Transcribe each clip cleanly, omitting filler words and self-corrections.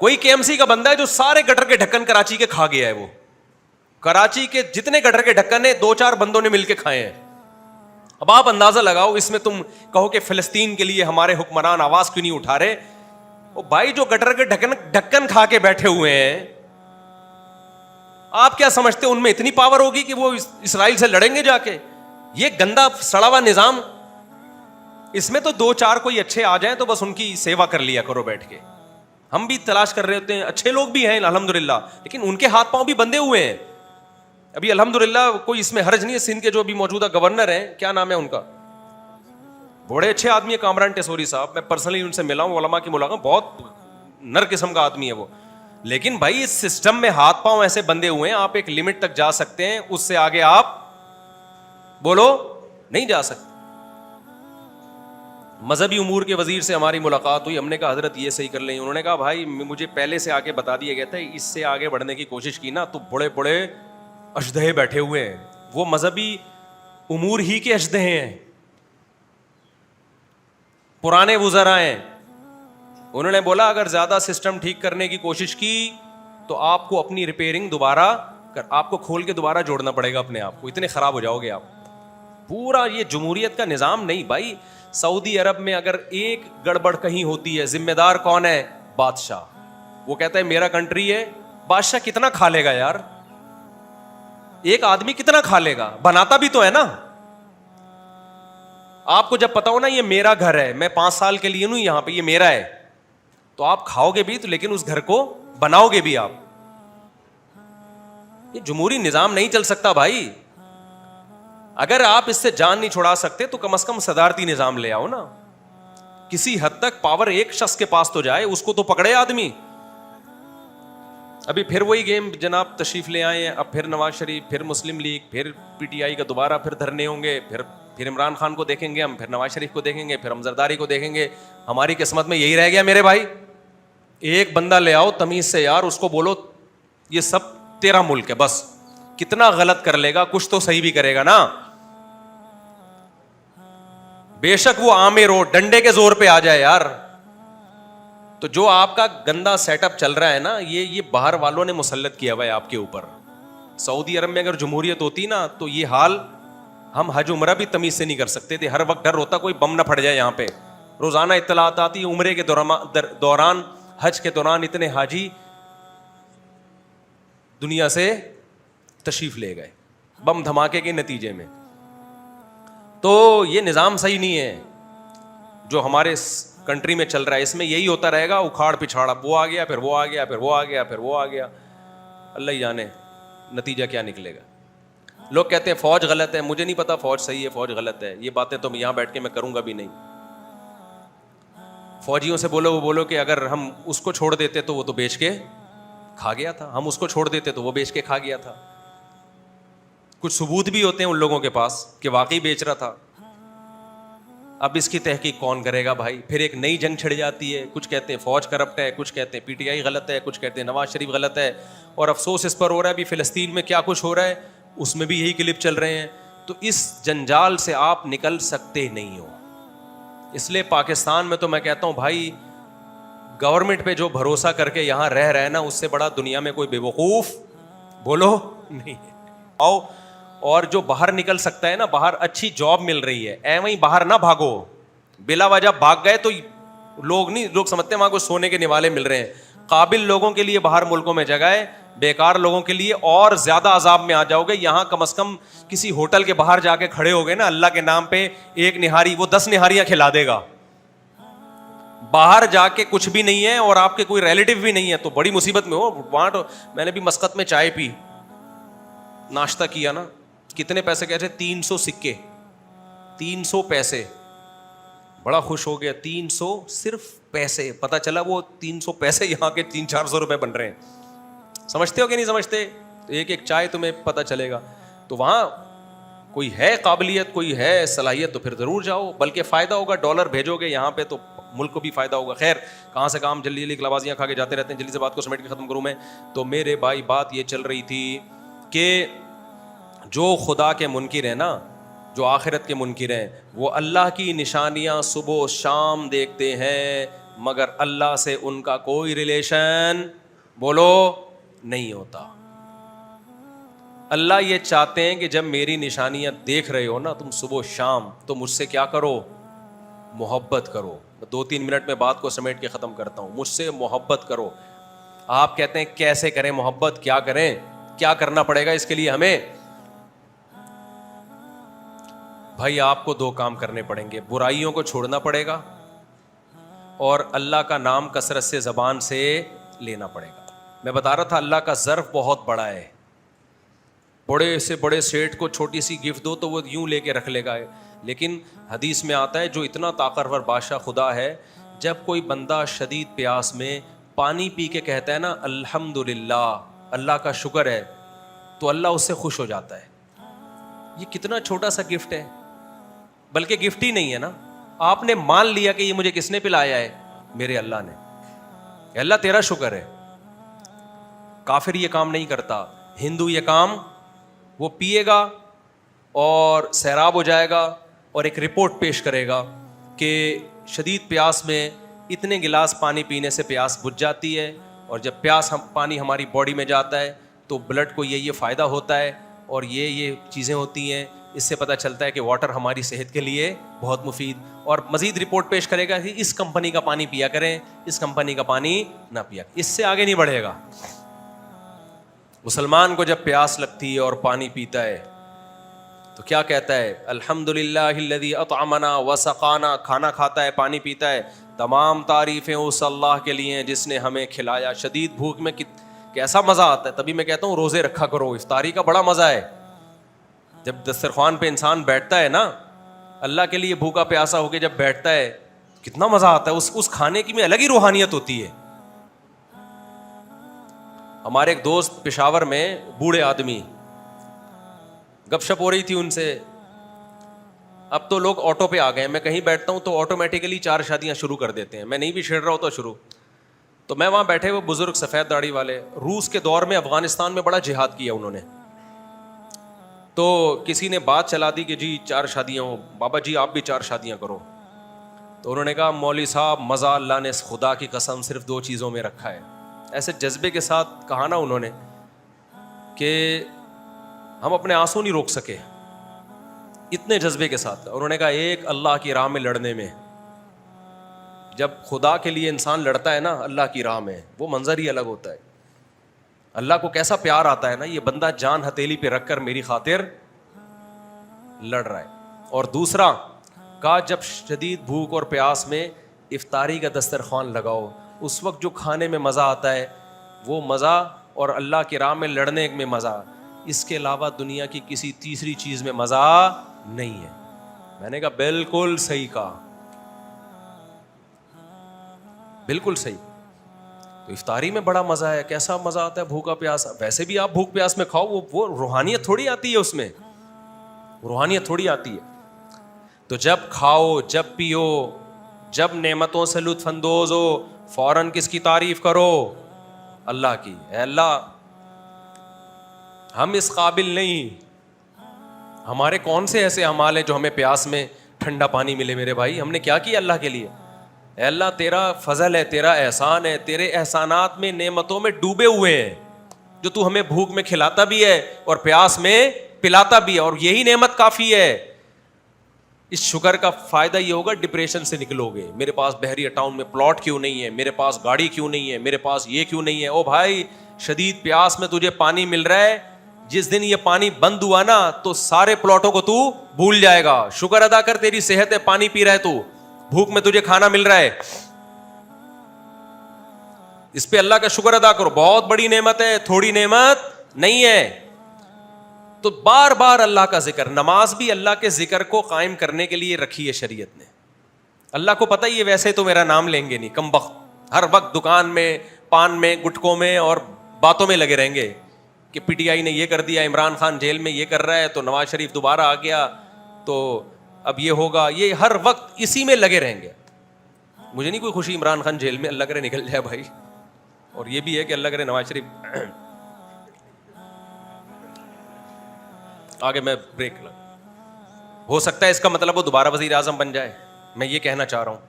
کوئی KMC کا بندہ ہے جو سارے گٹر کے ڈھکن کراچی کے کھا گیا ہے, وہ کراچی کے جتنے گٹر کے ڈھکن ہیں 2-4 بندوں نے مل کے کھائے ہیں. اب آپ اندازہ لگاؤ, اس میں تم کہو کہ فلسطین کے لیے ہمارے حکمران آواز کیوں نہیں اٹھا رہے؟ وہ بھائی جو گٹر کے ڈھکن کھا کے بیٹھے ہوئے ہیں, آپ کیا سمجھتے ان میں اتنی پاور ہوگی کہ وہ اسرائیل سے لڑیں گے جا کے؟ یہ گندا سڑا ہوا نظام, اس میں تو 2-4 کوئی اچھے آ جائیں تو بس ان کی سیوا کر لیا کرو بیٹھ کے. ہم بھی تلاش کر رہے ہوتے ہیں, اچھے لوگ بھی ہیں الحمدللہ, لیکن ان کے ہاتھ پاؤں بھی بندھے ہوئے ہیں. ابھی الحمدللہ کوئی اس میں حرج نہیں ہے, سندھ کے جو ابھی موجودہ گورنر ہیں, کیا نام ہے ان کا, بڑے اچھے آدمی ہے کامران ٹیسوری صاحب, میں پرسنلی ان سے ملا ہوں, علماء کی ملاقات, بہت نر قسم کا آدمی ہے وہ. لیکن بھائی اس سسٹم میں ہاتھ پاؤں ایسے بندھے ہوئے ہیں, آپ ایک لمٹ تک جا سکتے ہیں, اس سے آگے آپ بولو نہیں جا سکتے. مذہبی امور کے وزیر سے ہماری ملاقات ہوئی, ہم نے کہا حضرت یہ صحیح کر لیں. انہوں نے کہا بھائی مجھے پہلے سے آگے بتا دیا گیا تھا, اس سے آگے بڑھنے کی کوشش کی نا تو بڑے بڑے اژدہے بیٹھے ہوئے ہیں, وہ مذہبی امور ہی کے اژدہے ہیں, پرانے وزراء ہیں. انہوں نے بولا اگر زیادہ سسٹم ٹھیک کرنے کی کوشش کی تو آپ کو اپنی ریپیئرنگ دوبارہ آپ کو کھول کے دوبارہ جوڑنا پڑے گا اپنے آپ کو, اتنے خراب ہو جاؤ گے آپ. پورا یہ جمہوریت کا نظام نہیں بھائی. سعودی عرب میں اگر ایک گڑبڑ کہیں ہوتی ہے, ذمہ دار کون ہے؟ بادشاہ. وہ کہتا ہے میرا کنٹری ہے. بادشاہ کتنا کھا لے گا یار, ایک آدمی کتنا کھا لے گا, بناتا بھی تو ہے نا. آپ کو جب پتا ہو نا یہ میرا گھر ہے, میں 5 سال کے لیے ہوں یہاں پہ, یہ میرا ہے, تو آپ کھاؤ گے بھی تو, لیکن اس گھر کو بناؤ گے بھی آپ. یہ جمہوری نظام نہیں چل سکتا بھائی. اگر آپ اس سے جان نہیں چھڑا سکتے تو کم از کم صدارتی نظام لے آؤ نا. کسی حد تک پاور ایک شخص کے پاس تو جائے, اس کو تو پکڑے آدمی. ابھی پھر وہی گیم جناب تشریف لے آئے ہیں, اب پھر نواز شریف, پھر مسلم لیگ, پھر PTI کا دوبارہ پھر دھرنے ہوں گے, پھر عمران خان کو دیکھیں گے ہم, پھر نواز شریف کو دیکھیں گے, پھر ہم زرداری کو دیکھیں گے. ہماری قسمت میں یہی رہ گیا میرے بھائی. ایک بندہ لے آؤ تمیز سے یار, اس کو بولو یہ سب تیرا ملک ہے, بس کتنا غلط کر لے گا, کچھ تو صحیح بھی کرے گا نا. بے شک وہ عامر ہو, ڈنڈے کے زور پہ آ جائے یار. تو جو آپ کا گندا سیٹ اپ چل رہا ہے نا, یہ باہر والوں نے مسلط کیا ہوا ہے آپ کے اوپر. سعودی عرب میں اگر جمہوریت ہوتی نا تو یہ حال ہم حج عمرہ بھی تمیز سے نہیں کر سکتے تھے. ہر وقت ڈر ہوتا کوئی بم نہ پھٹ جائے یہاں پہ. روزانہ اطلاعات آتی, عمرے کے دوران, حج کے دوران اتنے حاجی دنیا سے تشریف لے گئے بم دھماکے کے نتیجے میں. تو یہ نظام صحیح نہیں ہے جو ہمارے کنٹری میں چل رہا ہے. اس میں یہی ہوتا رہے گا, اکھاڑ پچھاڑ, وہ آ گیا, پھر وہ آ گیا, پھر وہ آ گیا, پھر وہ آ گیا. اللہ ہی جانے نتیجہ کیا نکلے گا. لوگ کہتے ہیں فوج غلط ہے, مجھے نہیں پتا فوج صحیح ہے فوج غلط ہے, یہ باتیں تو یہاں بیٹھ کے میں کروں گا بھی نہیں. فوجیوں سے وہ بولو کہ اگر ہم اس کو چھوڑ دیتے تو وہ تو بیچ کے کھا گیا تھا, ہم اس کو چھوڑ دیتے تو وہ بیچ کے کھا گیا تھا. کچھ ثبوت بھی ہوتے ہیں ان لوگوں کے پاس کہ واقعی بیچ رہا تھا. اب اس کی تحقیق کون کرے گا بھائی؟ پھر ایک نئی جنگ چھڑ جاتی ہے, کچھ کہتے ہیں فوج کرپٹ ہے, کچھ کہتے ہیں PTI غلط ہے, کچھ کہتے ہیں نواز شریف غلط ہے. اور افسوس اس پر ہو رہا ہے ابھی فلسطین میں کیا کچھ ہو رہا ہے, اس میں بھی یہی کلپ چل رہے ہیں. تو اس جنجال سے آپ نکل سکتے نہیں ہو. اس لیے پاکستان میں تو میں کہتا ہوں بھائی, گورنمنٹ پہ جو بھروسہ کر کے یہاں رہ رہے نا, اس سے بڑا دنیا میں کوئی بے وقوف بولو نہیں. آؤ, اور جو باہر نکل سکتا ہے نا, باہر اچھی جاب مل رہی ہے, ایویں باہر نہ بھاگو. بلا وجہ بھاگ گئے تو لوگ سمجھتے ہیں وہاں کو سونے کے نوالے مل رہے ہیں. قابل لوگوں کے لیے باہر ملکوں میں جگہ ہے, بیکار لوگوں کے لیے اور زیادہ عذاب میں آ جاؤ گے. یہاں کم از کم کسی ہوٹل کے باہر جا کے کھڑے ہو گئے نا اللہ کے نام پہ, ایک نہاری وہ 10 نہاریاں کھلا دے گا. باہر جا کے کچھ بھی نہیں ہے اور آپ کے کوئی ریلیٹو بھی نہیں ہے تو بڑی مصیبت میں ہو. وہاں تو میں نے بھی مسقط میں چائے پی, ناشتہ کیا نا, کتنے پیسے کہتے ہیں 300 سکے, 300 پیسے. بڑا خوش ہو گیا, 300 صرف پیسے. پتا چلا وہ 300 پیسے یہاں کے 300-400 روپے بن رہے ہیں. سمجھتے ہو کہ نہیں سمجھتے؟ ایک ایک چائے تمہیں پتا چلے گا. تو وہاں کوئی ہے قابلیت, کوئی ہے صلاحیت تو پھر ضرور جاؤ, بلکہ فائدہ ہوگا. ڈالر بھیجو گے یہاں پہ تو ملک کو بھی فائدہ ہوگا. خیر کہاں سے کام, جلدی کلابازیاں کھا کے جاتے رہتے ہیں. جلدی سے بات کو سمیٹ کے ختم کروں میں. تو میرے بھائی بات یہ چل رہی تھی کہ جو خدا کے منکر ہیں نا, جو آخرت کے منکر ہیں, وہ اللہ کی نشانیاں صبح و شام دیکھتے ہیں, مگر اللہ سے ان کا کوئی ریلیشن بولو نہیں ہوتا. اللہ یہ چاہتے ہیں کہ جب میری نشانیاں دیکھ رہے ہو نا تم صبح و شام, تو مجھ سے کیا کرو, محبت کرو. 2-3 منٹ میں بات کو سمیٹ کے ختم کرتا ہوں. مجھ سے محبت کرو. آپ کہتے ہیں کیسے کریں محبت, کیا کریں, کیا کرنا پڑے گا اس کے لیے ہمیں؟ بھائی آپ کو 2 کام کرنے پڑیں گے. برائیوں کو چھوڑنا پڑے گا اور اللہ کا نام کثرت سے زبان سے لینا پڑے گا. میں بتا رہا تھا اللہ کا ظرف بہت بڑا ہے. بڑے سے بڑے سیٹ کو چھوٹی سی گفٹ دو تو وہ یوں لے کے رکھ لے گا, لیکن حدیث میں آتا ہے جو اتنا طاقتور بادشاہ خدا ہے, جب کوئی بندہ شدید پیاس میں پانی پی کے کہتا ہے نا الحمدللہ, اللہ کا شکر ہے, تو اللہ اس سے خوش ہو جاتا ہے. یہ کتنا چھوٹا سا گفٹ ہے, بلکہ گفٹ ہی نہیں ہے نا, آپ نے مان لیا کہ یہ مجھے کس نے پلایا ہے, میرے اللہ نے. کہ اللہ تیرا شکر ہے. کافر یہ کام نہیں کرتا. ہندو یہ کام, وہ پیے گا اور سیراب ہو جائے گا اور ایک رپورٹ پیش کرے گا کہ شدید پیاس میں اتنے گلاس پانی پینے سے پیاس بجھ جاتی ہے, اور جب پانی ہماری باڈی میں جاتا ہے تو بلڈ کو یہ فائدہ ہوتا ہے اور یہ چیزیں ہوتی ہیں. اس سے پتہ چلتا ہے کہ واٹر ہماری صحت کے لیے بہت مفید. اور مزید رپورٹ پیش کرے گا کہ اس کمپنی کا پانی پیا کریں, اس کمپنی کا پانی نہ پیا. اس سے آگے نہیں بڑھے گا. مسلمان کو جب پیاس لگتی ہے اور پانی پیتا ہے تو کیا کہتا ہے؟ الحمدللہ الذی اطعمنا وسقانا. کھانا کھاتا ہے, پانی پیتا ہے, تمام تعریفیں اس اللہ کے لیے ہیں جس نے ہمیں کھلایا. شدید بھوک میں کیسا مزہ آتا ہے. تبھی میں کہتا ہوں روزے رکھا کرو, افطاری کا بڑا مزہ ہے. جب دسترخوان پہ انسان بیٹھتا ہے نا, اللہ کے لیے بھوکا پیاسا ہو کے جب بیٹھتا ہے, کتنا مزہ آتا ہے. اس کھانے کی میں الگ ہی روحانیت ہوتی ہے. ہمارے ایک دوست پشاور میں, بوڑھے آدمی, گپ شپ ہو رہی تھی ان سے. اب تو لوگ آٹو پہ آ گئے ہیں. میں کہیں بیٹھتا ہوں تو آٹومیٹیکلی 4 شادیاں شروع کر دیتے ہیں, میں نہیں بھی چھیڑ رہا ہوتا شروع. تو میں وہاں بیٹھے ہوئے بزرگ سفید داڑھی والے, روس کے دور میں افغانستان میں بڑا جہاد کیا انہوں نے. تو کسی نے بات چلا دی کہ جی 4 شادیاں ہوں, بابا جی آپ بھی 4 شادیاں کرو. تو انہوں نے کہا مولوی صاحب مزہ اللہ نے خدا کی قسم صرف 2 چیزوں میں رکھا ہے. ایسے جذبے کے ساتھ کہا نا انہوں نے کہ ہم اپنے آنسو نہیں روک سکے, اتنے جذبے کے ساتھ. انہوں نے کہا ایک اللہ کی راہ میں لڑنے میں, جب خدا کے لیے انسان لڑتا ہے نا اللہ کی راہ میں, وہ منظر ہی الگ ہوتا ہے. اللہ کو کیسا پیار آتا ہے نا, یہ بندہ جان ہتھیلی پہ رکھ کر میری خاطر لڑ رہا ہے. اور دوسرا کہا جب شدید بھوک اور پیاس میں افطاری کا دسترخوان لگاؤ, اس وقت جو کھانے میں مزہ آتا ہے وہ مزہ, اور اللہ کی راہ میں لڑنے میں مزہ, اس کے علاوہ دنیا کی کسی تیسری چیز میں مزہ نہیں ہے. میں نے کہا بالکل صحیح کہا, بالکل صحیح. تو افطاری میں بڑا مزہ ہے. کیسا مزہ آتا ہے بھوکا پیاسا. ویسے بھی آپ بھوک پیاس میں کھاؤ, وہ روحانیت تھوڑی آتی ہے, اس میں روحانیت تھوڑی آتی ہے. تو جب کھاؤ, جب پیو, جب نعمتوں سے لطف اندوز ہو, فوراً کس کی تعریف کرو؟ اللہ کی. اے اللہ ہم اس قابل نہیں, ہمارے کون سے ایسے اعمال ہیں جو ہمیں پیاس میں ٹھنڈا پانی ملے میرے بھائی؟ ہم نے کیا کیا اللہ کے لیے؟ اے اللہ تیرا فضل ہے, تیرا احسان ہے, تیرے احسانات میں نعمتوں میں ڈوبے ہوئے ہیں, جو تو ہمیں بھوک میں کھلاتا بھی ہے اور پیاس میں پلاتا بھی ہے, اور یہی نعمت کافی ہے. اس شکر کا فائدہ یہ ہوگا ڈپریشن سے نکلو گے. میرے پاس بحریہ ٹاؤن میں پلاٹ کیوں نہیں ہے, میرے پاس گاڑی کیوں نہیں ہے, میرے پاس یہ کیوں نہیں ہے. او بھائی شدید پیاس میں تجھے پانی مل رہا ہے, جس دن یہ پانی بند ہوا نا تو سارے پلاٹوں کو تو بھول جائے گا. شکر ادا کر, تیری صحت ہے, پانی پی رہا ہے, تو بھوک میں تجھے کھانا مل رہا ہے, اس پہ اللہ کا شکر ادا کرو. بہت بڑی نعمت ہے, تھوڑی نعمت نہیں ہے. تو بار بار اللہ کا ذکر. نماز بھی اللہ کے ذکر کو قائم کرنے کے لیے رکھی ہے شریعت نے. اللہ کو پتہ ہی ہے ویسے تو میرا نام لیں گے نہیں, کم بخت, ہر وقت دکان میں, پان میں, گٹکوں میں اور باتوں میں لگے رہیں گے کہ پی ٹی آئی نے یہ کر دیا, عمران خان جیل میں یہ کر رہا ہے, تو نواز شریف دوبارہ آ گیا تو اب یہ ہوگا. یہ ہر وقت اسی میں لگے رہیں گے. مجھے نہیں کوئی خوشی عمران خان جیل میں, اللہ کرے نکل جائے بھائی. اور یہ بھی ہے کہ اللہ کرے نواز شریف آگے, میں بریک لگ, ہو سکتا ہے اس کا مطلب وہ دوبارہ وزیر اعظم بن جائے. میں یہ کہنا چاہ رہا ہوں.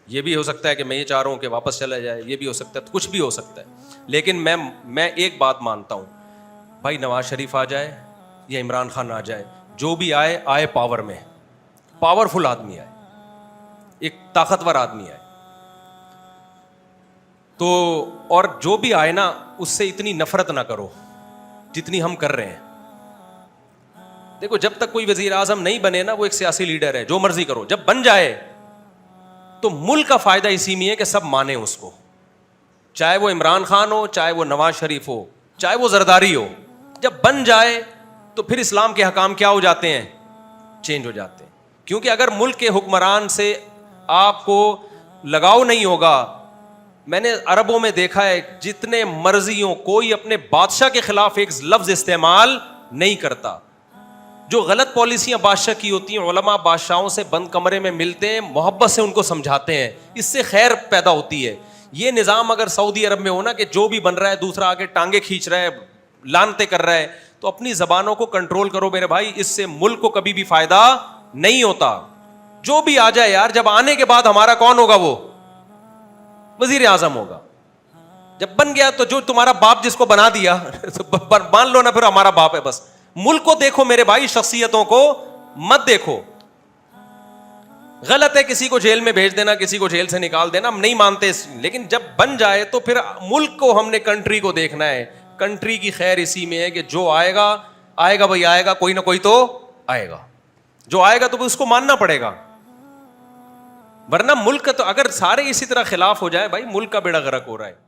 یہ بھی ہو سکتا ہے کہ میں یہ چاہ رہا ہوں کہ واپس چلا جائے, یہ بھی ہو سکتا ہے, کچھ بھی ہو سکتا ہے. لیکن میں ایک بات مانتا ہوں, بھائی نواز شریف آ جائے یا عمران خان آ جائے, جو بھی آئے پاور میں, پاورفل آدمی آئے, ایک طاقتور آدمی آئے تو, اور جو بھی آئے نا اس سے اتنی نفرت نہ کرو جتنی ہم کر رہے ہیں. دیکھو جب تک کوئی وزیر اعظم نہیں بنے نا, وہ ایک سیاسی لیڈر ہے, جو مرضی کرو. جب بن جائے تو ملک کا فائدہ اسی میں ہے کہ سب مانیں اس کو, چاہے وہ عمران خان ہو, چاہے وہ نواز شریف ہو, چاہے وہ زرداری ہو. جب بن جائے تو پھر اسلام کے حکام کیا ہو جاتے ہیں, چینج ہو جاتے ہیں. کیونکہ اگر ملک کے حکمران سے آپ کو لگاؤ نہیں ہوگا, میں نے عربوں میں دیکھا ہے جتنے مرضیوں, کوئی اپنے بادشاہ کے خلاف ایک لفظ استعمال نہیں کرتا. جو غلط پالیسیاں بادشاہ کی ہوتی ہیں, علماء بادشاہوں سے بند کمرے میں ملتے ہیں, محبت سے ان کو سمجھاتے ہیں, اس سے خیر پیدا ہوتی ہے. یہ نظام اگر سعودی عرب میں ہونا کہ جو بھی بن رہا ہے دوسرا آگے ٹانگیں کھینچ رہا ہے, لانتے کر رہا ہے, تو اپنی زبانوں کو کنٹرول کرو میرے بھائی, اس سے ملک کو کبھی بھی فائدہ نہیں ہوتا. جو بھی آ جائے یار, جب آنے کے بعد ہمارا کون ہوگا, وہ وزیر اعظم ہوگا. جب بن گیا تو جو تمہارا باپ جس کو بنا دیا مان لو نا, پھر ہمارا باپ ہے بس. ملک کو دیکھو میرے بھائی, شخصیتوں کو مت دیکھو. غلط ہے کسی کو جیل میں بھیج دینا, کسی کو جیل سے نکال دینا, ہم نہیں مانتے, لیکن جب بن جائے تو پھر ملک کو, ہم نے کنٹری کو دیکھنا ہے. کنٹری کی خیر اسی میں ہے کہ جو آئے گا بھائی آئے گا, کوئی نہ کوئی تو آئے گا. جو آئے گا تو اس کو ماننا پڑے گا, ورنہ ملک کا تو اگر سارے اسی طرح خلاف ہو جائے بھائی, ملک کا بیڑا غرق ہو رہا ہے.